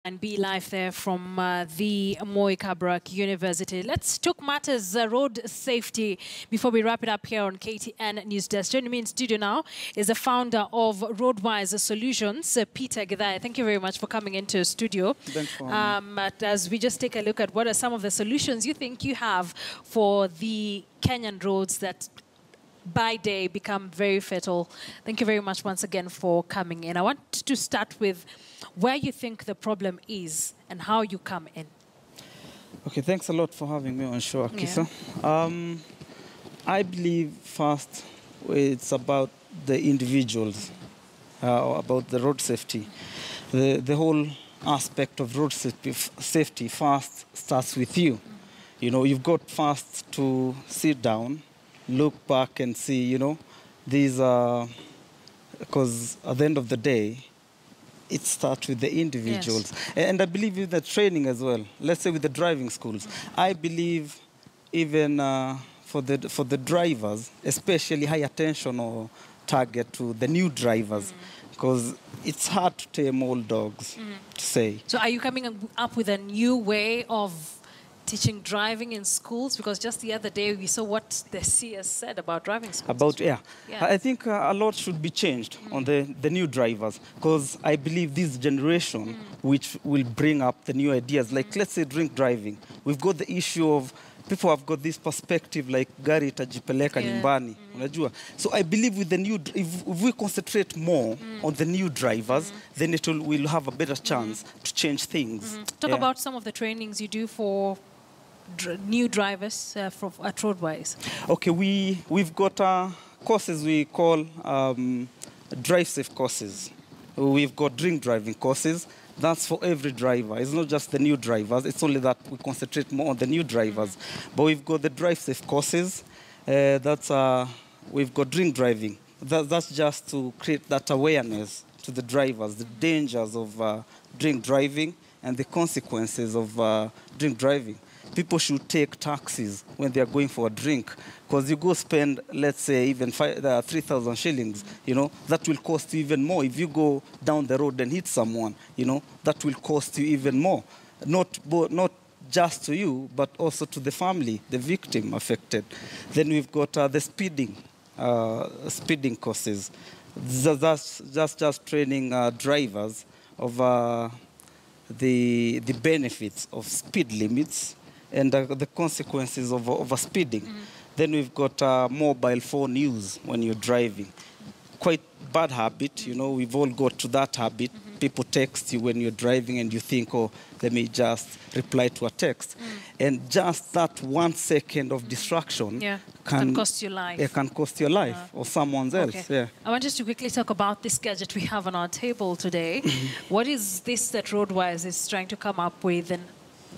And be live there from the Moi Kabrak University. Let's talk matters road safety before we wrap it up here on KTN News Desk. Joining me in studio now is the founder of Roadwise Solutions, Peter Githae. Thank you very much for coming into studio. Thanks for having me. As we just take a look at what are some of the solutions you think you have for the Kenyan roads that by day become very fatal. Thank you very much once again for coming in. I want to start with where you think the problem is and how you come in. Okay, thanks a lot for having me on show, Akisa. Yeah. I believe first it's about the individuals, about the road safety. The whole aspect of road safety first starts with you. You know, you've got first to sit down, look back and see, you know, these are, because at the end of the day, it starts with the individuals. Yes. And I believe with the training as well, let's say with the driving schools, I believe even for the drivers, especially high attention or target to the new drivers, because it's hard to tame old dogs, to say. So are you coming up with a new way of teaching driving in schools? Because just the other day we saw what the CS said about driving schools. Yeah. I think a lot should be changed on the new drivers, because I believe this generation which will bring up the new ideas, like let's say drink driving. We've got the issue of people have got this perspective like gari itajipeleka nyumbani, unajua. So I believe with the new, if we concentrate more on the new drivers, then we'll have a better chance to change things. Talk about some of the trainings you do for new drivers at Roadwise. Okay, we've got courses we call drive safe courses. We've got drink driving courses. That's for every driver. It's not just the new drivers. It's only that we concentrate more on the new drivers. But we've got the drive safe courses. We've got drink driving. That's just to create that awareness to the drivers, the dangers of drink driving and the consequences of drink driving. People should take taxis when they are going for a drink, because you go spend, let's say, even 3,000 shillings, you know, that will cost you even more. If you go down the road and hit someone, you know, that will cost you even more. Not just to you, but also to the family, the victim affected. Then we've got the speeding courses. That's just training drivers of the benefits of speed limits and the consequences of speeding. Then we've got mobile phone use when you're driving. Quite bad habit, you know, we've all got to that habit. People text you when you're driving and you think, oh, let me just reply to a text. And just that 1 second of distraction can cost your life. It can cost your life or someone else. Okay. Yeah. I want us to quickly talk about this gadget we have on our table today. What is this that Roadwise is trying to come up with, and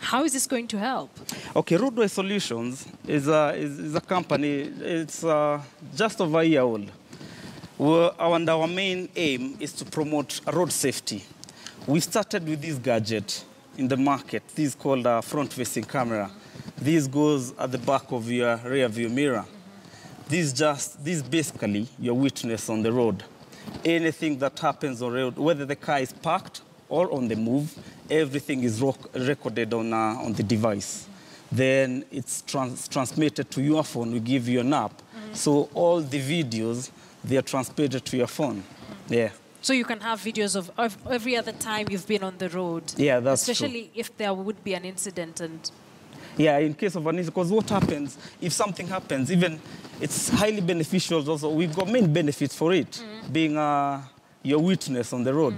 how is this going to help? Okay, Roadwise Solutions is a company. It's just over a year old. And our main aim is to promote road safety. We started with this gadget in the market. This is called a front-facing camera. This goes at the back of your rear-view mirror. This is basically your witness on the road. Anything that happens on the road, whether the car is parked or on the move, everything is recorded on the device. Then it's transmitted to your phone. We give you an app. So all the videos, they are transmitted to your phone. Yeah. So you can have videos of every other time you've been on the road. Yeah, that's especially true. If there would be an incident. And yeah, in case of an incident, because what happens, if something happens, even it's highly beneficial also. We've got main benefits for it, being your witness on the road.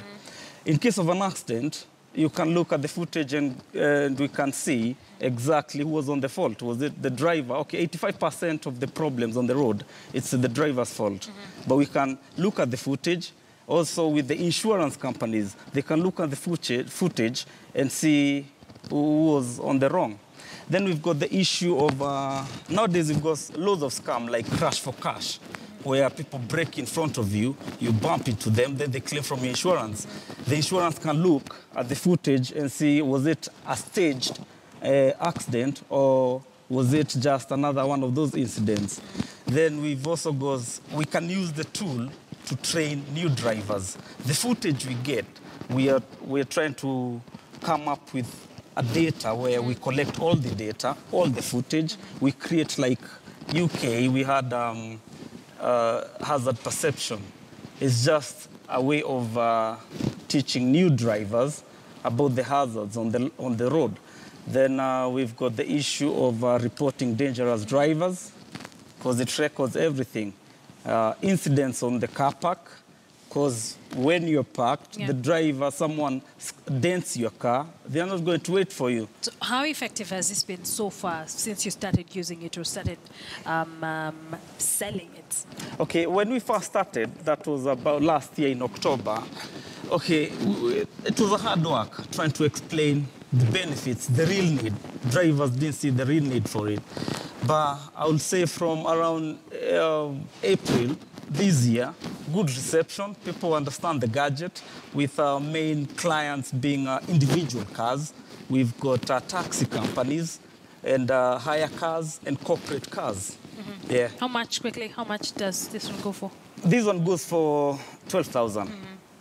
In case of an accident, you can look at the footage and we can see exactly who was on the fault. Was it the driver? Okay, 85% of the problems on the road, it's the driver's fault. But we can look at the footage. Also with the insurance companies, they can look at the footage and see who was on the wrong. Then we've got the issue of, nowadays we've got loads of scam like crash for cash, where people break in front of you, you bump into them, then they claim from your insurance. The insurance can look at the footage and see, was it a staged accident or was it just another one of those incidents? Then we've also got, we can use the tool to train new drivers. The footage we get, we're trying to come up with a data where we collect all the data, all the footage. We create, like UK, we had hazard perception. It's just a way of teaching new drivers about the hazards on the road. Then we've got the issue of reporting dangerous drivers, because it records everything. Incidents on the car park, because when you're parked, the driver, someone dents your car, they're not going to wait for you. So how effective has this been so far since you started using it or started selling it? Okay, when we first started, that was about last year in October. Okay, it was a hard work trying to explain the benefits, the real need. Drivers didn't see the real need for it. But I would say from around April this year, good reception. People understand the gadget, with our main clients being individual cars. We've got taxi companies and hire cars and corporate cars. Yeah. How much, quickly, how much does this one go for? This one goes for 12,000.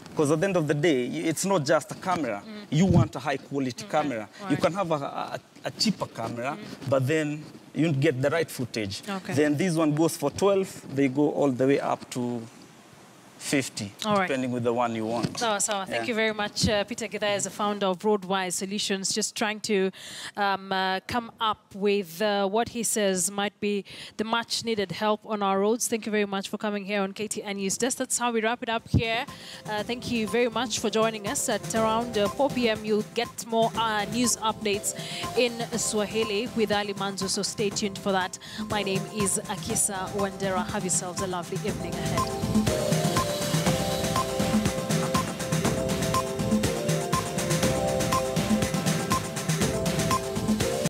Because at the end of the day, it's not just a camera. You want a high-quality camera. Right. You can have a cheaper camera, but then you get the right footage. Okay. Then this one goes for 12. They go all the way up to 50, depending with the one you want. So thank you very much. Peter Githae is the founder of Roadwise Solutions, just trying to come up with what he says might be the much-needed help on our roads. Thank you very much for coming here on KTN News Desk. That's how we wrap it up here. Thank you very much for joining us. At around 4 p.m., you'll get more news updates in Swahili with Ali Manzo, so stay tuned for that. My name is Akisa Wandera. Have yourselves a lovely evening ahead.